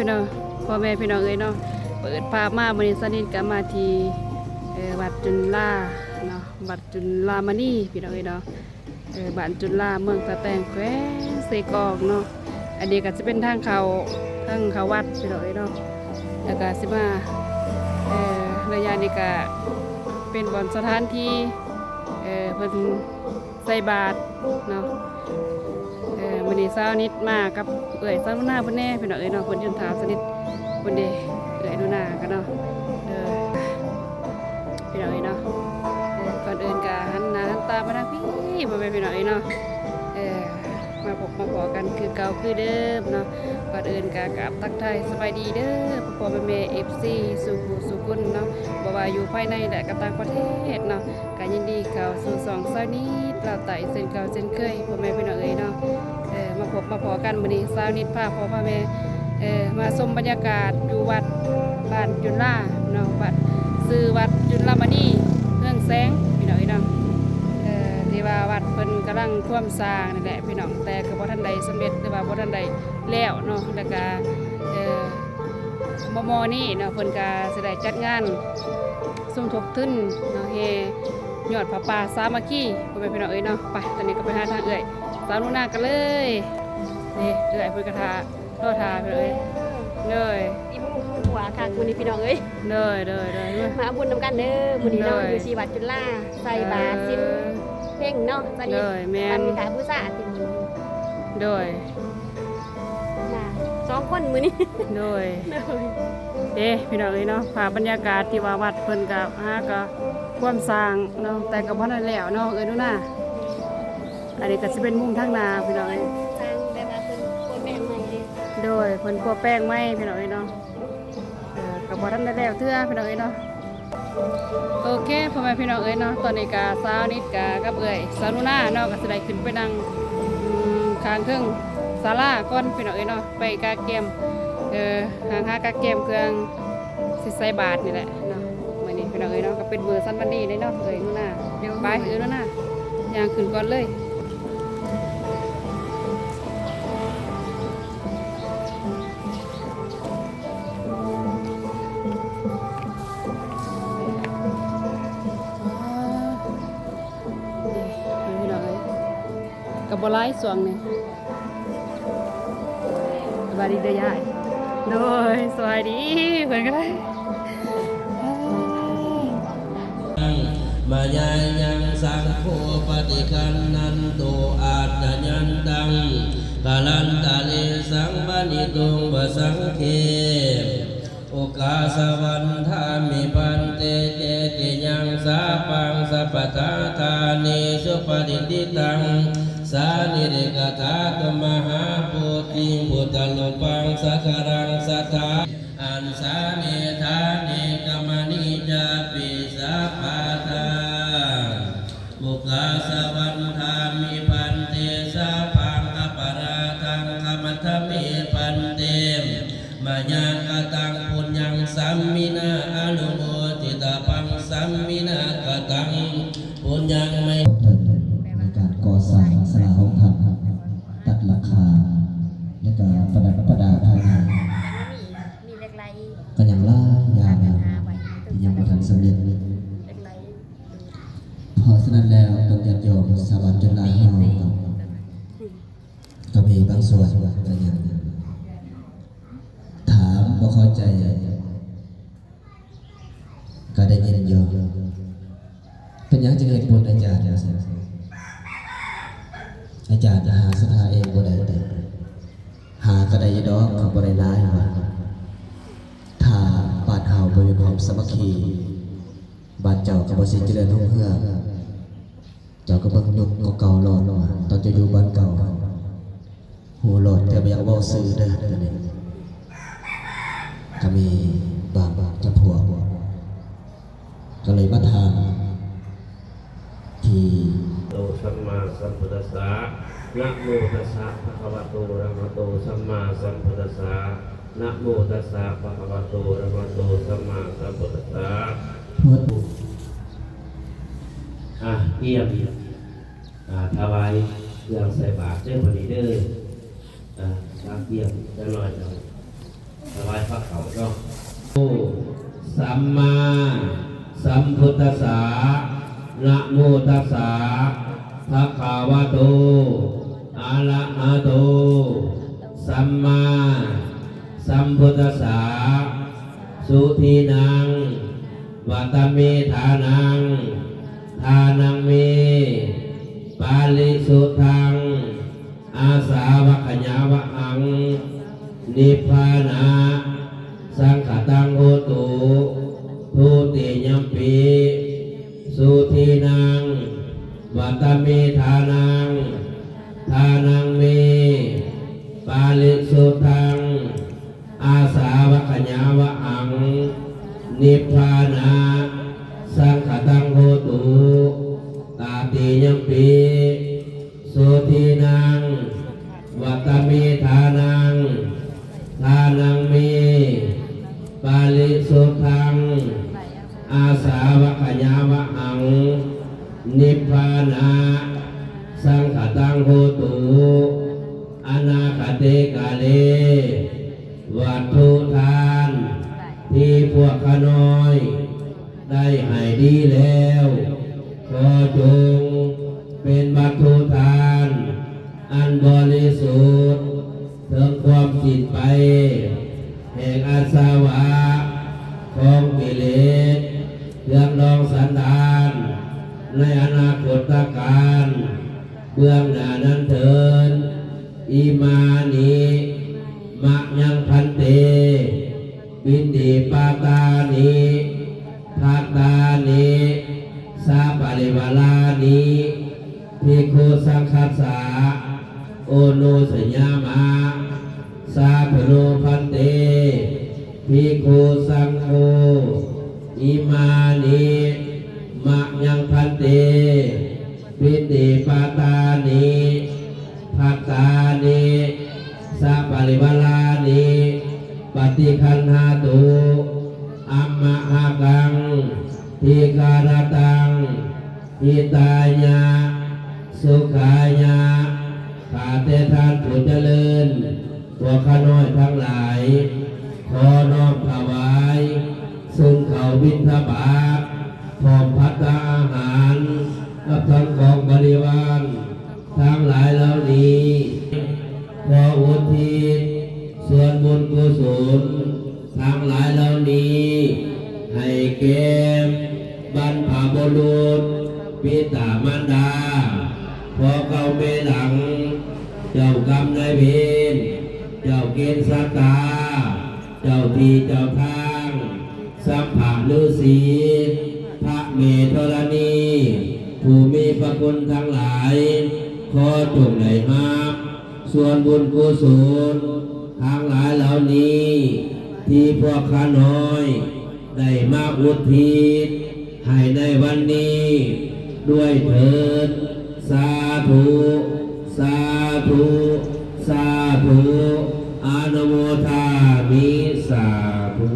พี่น้องพ่อแม่พี่น้องเอ้ยเนาะเปิดภาพมาวันนี้สนิทกันมาที่วัดจุฬาเนาะวัดจุฬามณีพี่น้องเอ้ยเนาะบ้านจุฬาเมืองตะแตงแขวงเซกองเนาะอันนี้ก็จะเป็นทางเขาวัดพี่น้องเอ้ยเนาะแล้วก็สิมาระยะนี้ก็เป็นบ่อนสถานที่เพิ่นใส่บาตรเนาะวันนี้เช้านิดมากับเอ้ยสาวหน้าเพิ่นแน่พี่น้องเอ้ยเนาะเพิ่นยืนถามสนิทเพิ่นเด้เอ้ยดูหน้ากันเนาะพี่น้องเอ้ยเนาะก่อนอื่นก็หันหน้าหันตามาทางพี่บ่แม่นพี่น้องเอ้ยเนาะมาพบมาพอกันคือเก่าคือเดิมเนาะก่อนอื่นก็กราบทักทายสบายดีเด้อพ่อแม่ FC สุขุนเนาะบ่ว่าอยู่ภายในและก็ต่างประเทศเนาะก็ยินดีเข้าสู่2เช้านี้เราไต่เส้นเก่าเส้นเคยพ่อแม่พี่น้องเอ้ยเนาะมาพบมาพอกันมื้อนี้เช้านี้พาพ่อแม่มาชมบรรยากาศอยู่วัดบ้านจุฬาเนาะวัดชื่อวัดจุฬามณีเมืองแสงพี่น้องเอ้ยเนาะที่ว่าวัดเพิ่นกำลังท่วมสร้างนั่นแหละพี่น้องแต่ก็บ่ทันใดสำเร็จหรือว่าบ่ทันใดแล้วเนาะแล้วก็มนี่เนาะเพิ่นก็สิได้จัดงานสมทบทุนเนาะแห่ยอดพระป่าสามัคคีพ่อแม่พี่น้องเอ้ยเนาะไปตอนนี้ก็ไปหาทางเอ้ยสาวนุนากันเลยนี่เอ้ยเพิ่นกระทาโทษทาพี่น้องเอ้ยเลยอีบุญหัวค่ะมื้อนี้พี่น้องเอ้ยเลยมาบุญนำกันเด้อมื้อนี้เนาะอยู่ที่วัดจุฬาใส่บาตรสิ้นเพ่งเนาะตอนนี้มันมีขาผู้สาที่มื้อนี้เลยมา2คนมื้อนี้เลยพี่น้องเอ้ยเนาะภาพบรรยากาศที่ว่าวัดเพิ่นก็ก็ความสร้างเนาะแต่ก็บ่ทันแล้วเนาะเอ้ยนู่นน่ะอันนี้ก็สิเป็นมุมทางนาพี่น้องเอ้ยสร้างแบบว่าเพิ่นโคตรแม่งใหม่เลยโดยเพิ่นคั่วแป้งไว้พี่น้องเอ้ยเนาะก็บ่ทันได้แล้วเทื่อพี่น้องเอ้ยเนาะโอเคพ่อแม่พี่น้องเอ้ยเนาะตอนนี้ก็เช้านิดก็กับเอ้ยสาวนุนาเนาะก็สิได้ขึ้นไปนั่งข้างเครื่องศาลาก่อนพี่น้องเอ้ยเนาะไปกาเกมหากาเกมเครื่องสิใส่บาทนี่แหละเนาะมื้อนี้พี่น้องเอ้ยเนาะก็เป็นมื้อสั้นวันดีเลยเนาะเอ้ยนู่นน่ะไปเอ้ยนู่นน่ะย่างขึ้นก่อนเลยกับบอลไลสวงเนี่ยสวัสดีเด้อยายโดยสวัสดีเพื่อนก็ได้มายังสังโฆปฏิคันนันโตอาตยันตังกาลันตาเลสังบานิตุงบสังเคโอกาสวันธามิปันเตเจติยังสาปังสัพพทาธานิสุปฏิทิตังสานิเรกถาตมหาปุติพุทธลุปังสักรังสัทธาอันสาเมธานิกมณิจาปิสัพพทาบุคาสวันธามิปันเตสาพังอปราทังขมัทมิปันเตมายากตังปุญญังสัมมินาอนุโมทิตาปังสัมมินากตังปุญญังไม่ในการก่อสร้างศาลาห้องธรรมตัดราคาและก็ประดับประดาภายในมีเหล็กไหลก็ยังล่ายาวที่ยังไม่ทันสำเร็จพอฉะนั้นแล้วต้องญาติโยมสวัสดิ์จุฬาห้องก็มีบางส่วนก็ยังถามบ่เข้าใจก็ได้ยินโยมเป็นยังจะเกิดบุญอาจารย์แล้วอาจารย์จะหาสถาเองบ่ได้หาก็ได้ดอกเขาบ่ได้ร้ายว่าถ้าบ้านเฮาบ่มีความสามัคคีบ้านเจ้าก็บ่สิเจริญรุ่งเรืองเจ้าก็เบิ่งยุคเก่าๆรอตอนจะอยู่บ้านเก่าหูหลอดแต่บ่อยากเว้าซื่อเด้อนี่ก็มีบางจำพวกก็เลยมาทางที่โตสัมมาสัมพุทธัสสะนะโมตัสสะภะคะวะโตอะระหะโตสัมมาสัมพุทธัสสะนะโมตัสสะภะคะวะโตอะระหะโตสัมมาสัมพุทธัสสะเกี่ยมถวายเครื่องใส่บาตรเด้อพอดีเด้อเกี่ยมจะลอยจัง ถวายพระเขาเนาะสัมมาสัมพุทธัสสะนะโมตัสสะภะคะวะโตอะระหะโตสัมมาสัมพุทธัสสะสุทีนังวัตเมธานังทานังเมปาลิสุทังอาสาวะขญาวะหังนิพพานะสังขตังโหตุทุติยัมปิสุทีนังวัตเมธานังทานังเมปาลิสุทังอาสาวะขญาวะหังนิพพานะสังขตังโหตุตาติยัมปิสุทีนังวัตเมธานังทานังเมปาลิสุทังอาสาวะขญาวะหังนิพพานะสังขตังโหตุอนาคเตกาเลวัตถุทานที่พวกข้าน้อยได้ให้ดีแล้วขอจงเป็นวัตถุทานอันบริสุทธิ์ถึงความจิตไปแห่งอาสวะของกิเลสเครื่องดองสันดานในอนาคตการเบื้องหน้านั้นเถิดอิมานิมะยังพันเตปินดีปาตานิทัตตานิสาปริวาลานิภิกขุสังคัสสะโอโนสยามะสาภโนพันเตภิกขุสังโฆอิมานิมะยังพันเตปินดีปาตานิทัตตานิสาปริวาลานิปฏิคันหาตุอัมมะหากังทิการตังหิตายะสุขายะข้าแต่ท่านผู้เจริญพวกข้าน้อยทั้งหลายขอน้อมถวายซึ่งเขาบิณฑบาตพร้อมภัตตาอาหารกับทั้งของบริวารทั้งหลายเหล่านี้ขออุทิศส่วนบุญกุศลทั้งหลายเหล่านี้ให้แก่บรรพบุรุษปิตามารดาพ่อเก่าแม่หลังเจ้ากรรมนายเวรเจ้าเกณฑ์สัตตาเจ้าที่เจ้าทางสัพพะฤาษีพระเมธรณีผู้มีพระคุณทั้งหลายขอจงได้รับส่วนบุญกุศลทั้งหลายเหล่านี้ที่พวกข้าน้อยได้มาอุทิศให้ในวันนี้ด้วยเถิดสาธุสาธุสาธุอนุโมทามิสาธุ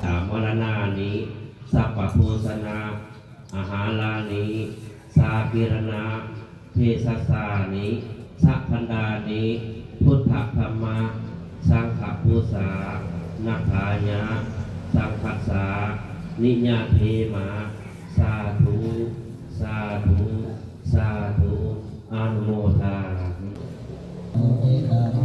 สามวรณานี้สัพพโภชนาอาหารานิสากิรณาเทศสานิสัพพันดานิพุทธธรรมะสังฆภูษานักขายะสังคัสสานิญาเทมาสาธุสาธุสาธุอนุโมทามิ โ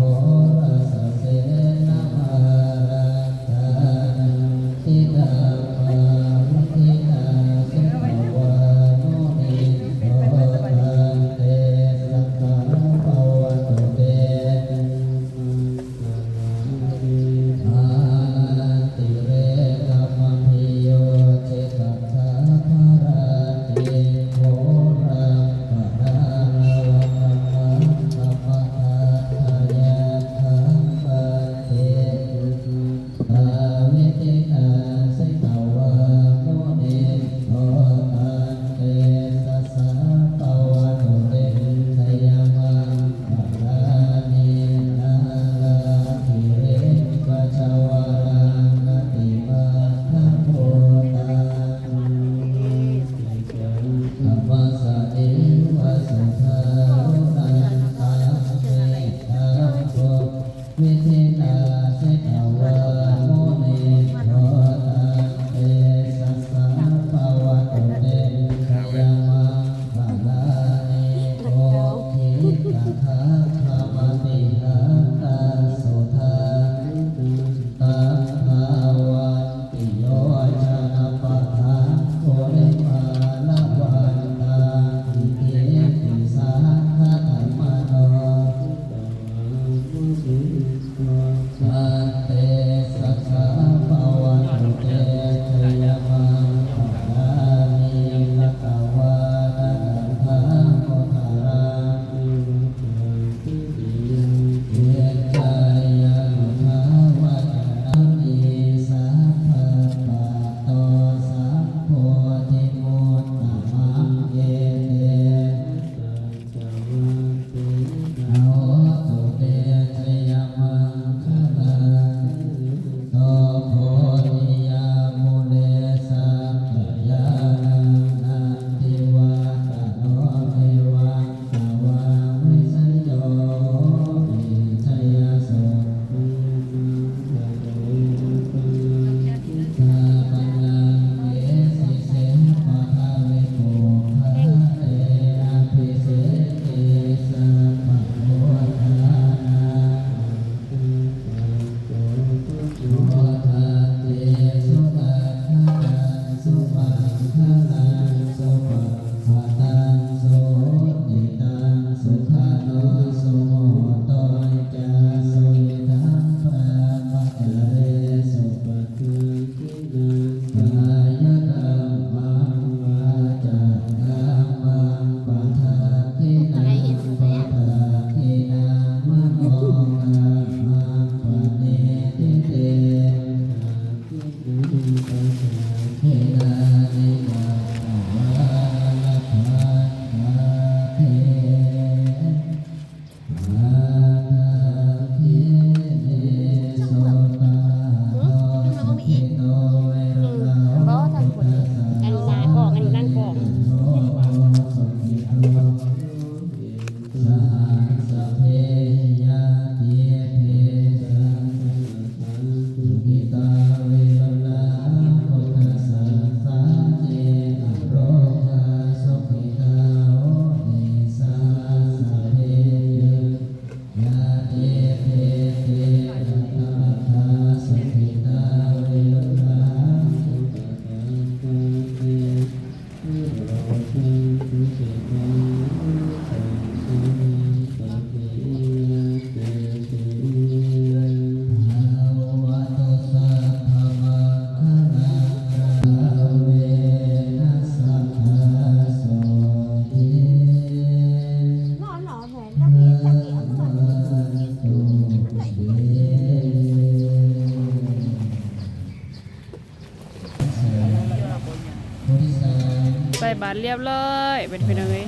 ใส่บาตรเรียบร้อยเป็นพี่น้องเอ้ย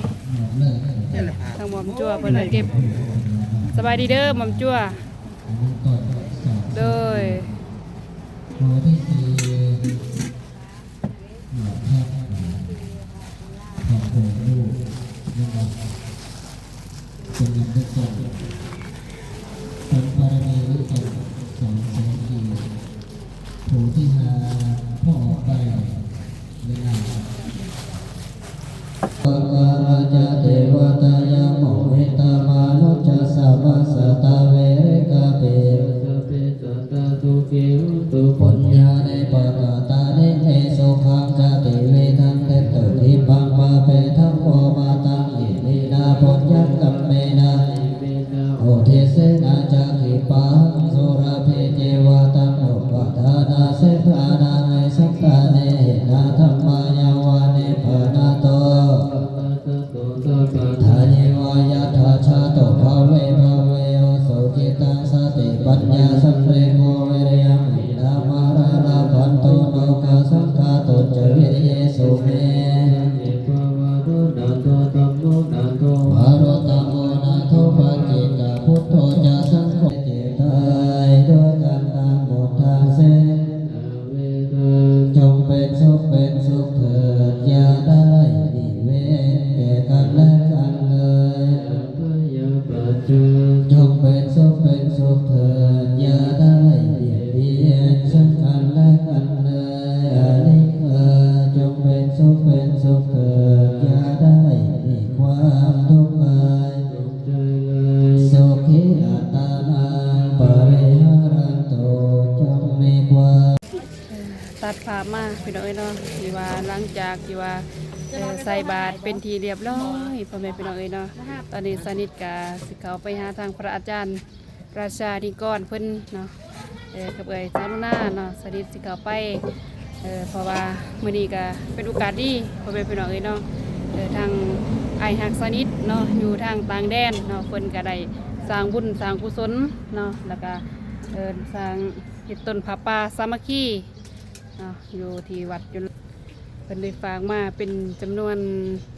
ทางหม่อมจั่วเพิ่นก็เก็บสบายดีเด้อหม่อมจั่วโดยปุญญาในปะกะตานิเมสุขังจติเวทังเตตุทิปังมาเปทังโอมาตังอิมินาปุญญกัมเมนาโอเทเสนาจักขิปังสุราเพเจวะตังโอปัฏฐานาเสภานาเมสักขะเนนาธัมมายาวานิปานาโตทานิวายะทาชาโตภาเวภาเวโอสุขิตังสติปัญญาสัมเรโกเวรยังมาราลาพันโตโนกาสังฆาโตจวิริเยสุเมวารุตังโมนาโทปัจจิกาพุทโธจะสังโฆเจตายด้วยกันตามบททางเส้นจงเป็นสุขเถิดอย่าได้มีเวรแก่กันและกันเลย ภาพมาพี่น้องเนาะที่ว่าหลังจากที่ว่าใส่บาตรเป็นทีเรียบร้อยพ่อแม่พี่น้องเนาะตอนนี้สนิทกาสิเขาไปหาทางพระอาจารย์ราชาธิกรเพิ่นเนาะกับสารุณาเนาะสนิทสิเขาไปเพราะว่ามื้อนี้ก็เป็นโอกาสดีพ่อแม่พี่น้องเนาะทางไอหักสนิทเนาะอยู่ทางต่างแดนเนาะเพิ่นก็ได้สร้างบุญสร้างกุศลเนาะแล้วก็สร้างเฮ็ดต้นผ้าป่าสามัคคีเนาะอยู่ที่วัดจุฬาเพิ่นได้ฝากมาเป็นจำนวน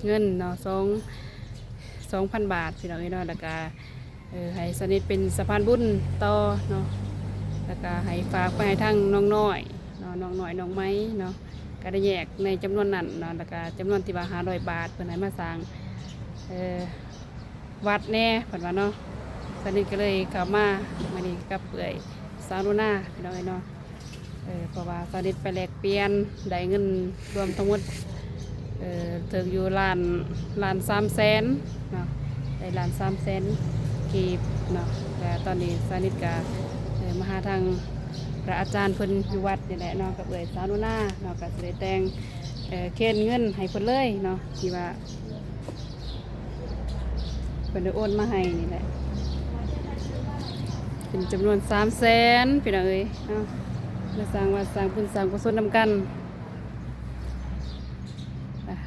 เงินเนาะ2,000 บาทพี่น้องเนาะแล้วก็ให้สนิทเป็นสะพานบุญต่อเนาะแล้วก็ให้ฝากไปให้ทางน้องน้อยเนาะน้องน้อยน้องไม้เนาะก็ได้แยกในจำนวนนั้นเนาะแล้วก็จำนวนที่ว่า500 บาทเพิ่นให้มาสร้างวัดแน่เพิ่นว่าเนาะสนิทก็เลยเข้ามามื้อนี้กับสาวนุนาพี่น้องเนาะเพราะว่าสนิทไปแลกเปลี่ยนได้เงินรวมทั้งหมดถึงอยู่ล้าน300,000เนาะได้ล้าน300,000กีบเนาะแต่ตอนนี้สนิทก็มาหาทางพระอาจารย์เพิ่นอยู่วัดนี่แหละเนาะกับสาวนุนาเนาะก็สิได้แต่งเคนเงินให้เพิ่นเลยเนาะที่ว่าเพิ่นได้โอนมาให้นี่แหละเป็นจำนวน300,000พี่น้องเนาะมาสร้างวัดสร้างบุญสร้างกุศลนำกัน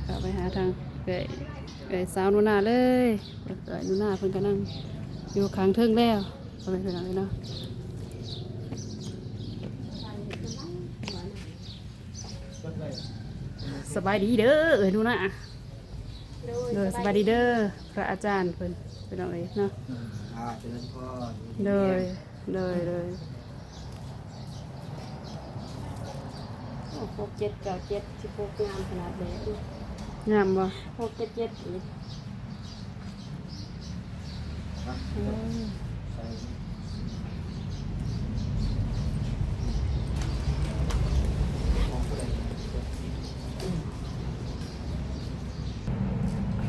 เข้าไปหาทางสาวนุนาเลยนุนาเพิ่นก็นั่งอยู่ข้างเทิงแล้วเข้าไปพี่น้องเนาะสบายดีเด้อนุนาเด้อสบายดีเด้อพระอาจารย์เพิ่นพี่น้องเนาะเลย6 7 9 7 16งามขนาดเลย งามบ่ 6 7 7อีก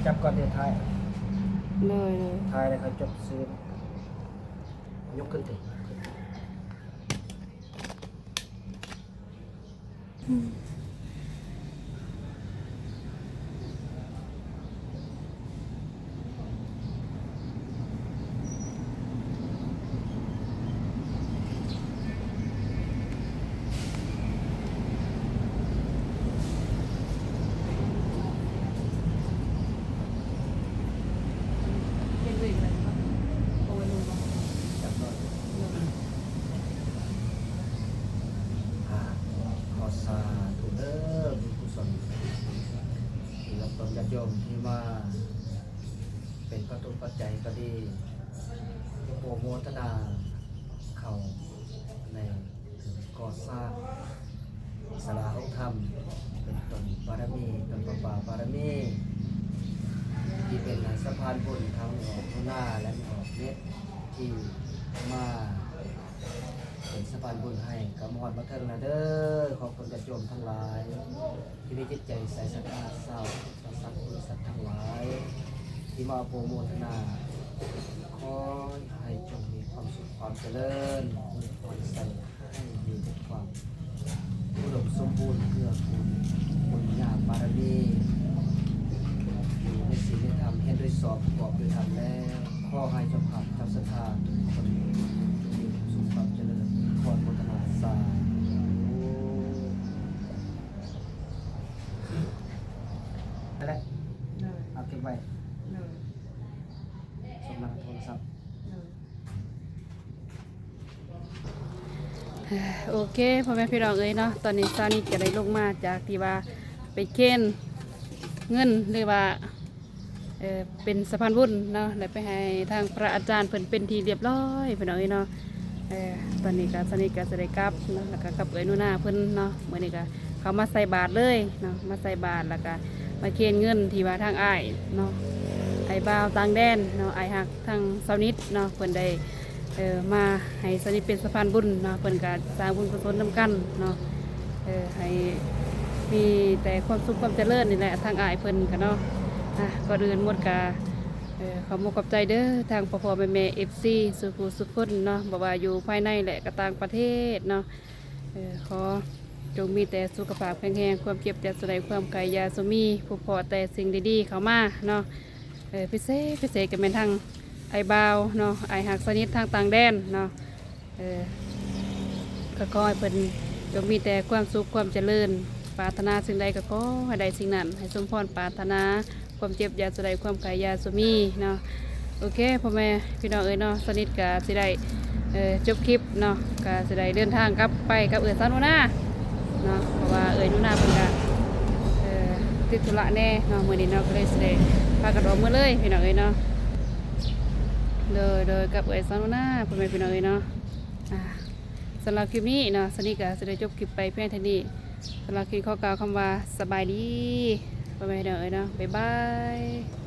จับก่อนเดี๋ยวทาย เลย ทายแล้วเขาจบซื้อยกขึ้นติจับก่อนขอสาธุเด้อบุญกุศลที่รับตนญาติโยมที่มาเป็นประตูปัจจัยก็ดีโอโมทนาเข้าในก่อสร้างศาลาของธรรมเป็นตนบารมีตนประปาบารมีที่เป็นสะพานบุญทั้งออกหน้าและออกเม็ดที่มาเป็นสะพานบุญให้กำมอดมาเทิงนะเด้อขอบคุณญาติโยมทั้งหลายที่มีจิตใจใส่ศรัทธาเศร้าสัตว์บริษัททั้งหลายที่มาโปรโมทนาขอให้จงมีความสุขความเจริญมีความใส่ให้มีแต่ความอุดมสมบูรณ์เพื่อคุณบุญญาบารมีอยู่ในศีลในธรรมเห็นด้วยสอบประกอบด้วยธรรมแล้วขอให้เจ้าภาพเจ้าศรัทธาทุกคนมีความสุขความเจริญขอโมทนาสาธุแล้วเอาเก็บไว้สำหรับโทรศัพท์ โอเคพ่อแม่พี่น้องเนาะตอนนี้ซานิจะได้ลงมาจากที่ว่าไปเค้นเงินหรือว่าเป็นสะพานบุญเนาะแล้วไปให้ทางพระอาจารย์เพิ่นเป็นที่เรียบร้อยพี่น้องเนาะตอนนี้ก็ซานิก็จะได้กลับเนาะแล้วก็กับนุนาเพิ่นเนาะเมื่อนี้ก็เขามาใส่บาตรเลยเนาะมาใส่บาตรแล้วก็มาเค้นเงินที่ว่าทางอ้ายเนาะไอ้บ่าวต่างแดนเนาะไอ้ฮักทางเซานิดเนาะเพิ่นได้มาให้สนิทเป็นสะพานบุญเนาะเพิ่นก็สร้างบุญกุศลนำกันเนาะให้มีแต่ความสุขความเจริญนี่แหละทางอ้ายเพิ่นกันเนาะก็เดินหมดกาขอมขอบใจเด้อทางพ่อแม่FC สุขุสุขคนเนาะบ่ว่าอยู่ภายในและก็ต่างประเทศเนาะขอ จงมีแต่สุขภาพแข็งแรงความเจ็บจะสลายความไกลยาสมีผู้พอแต่สิ่งดีๆเข้ามาเนาะพิเศษก็เป็นทางไอ้บาวเนาะไอ้หักสนิททางต่างแดนเนาะก็ขอให้เพิ่นจงมีแต่ความสุขความเจริญปรารถนาสิ่งใดก็ขอให้ได้สิ่งนั้นให้สมพรปรารถนาความเจ็บยาสลายความไกลยาสมีเนาะโอเคพ่อแม่พี่น้องเนาะสนิทกะสิได้จบคลิปเนาะกะสิได้เดินทางกลับไปกับซานุนาเนาะเพราะว่านุนาเพิ่นก็ติดธุระแน่เนาะมื้อนี้เนาะก็เลยสิได้พากันออกมื้อเลยพี่น้องเนาะโดยกับซานุนาพ่อแม่พี่น้องเนาะสำหรับคลิปนี้เนาะสนิทกะสิได้จบคลิปไปเพียงเท่านี้สำหรับคลิปขอกล่าวคำว่าสบายดีพ่อแม่พี่น้องเนาะบ๊ายบาย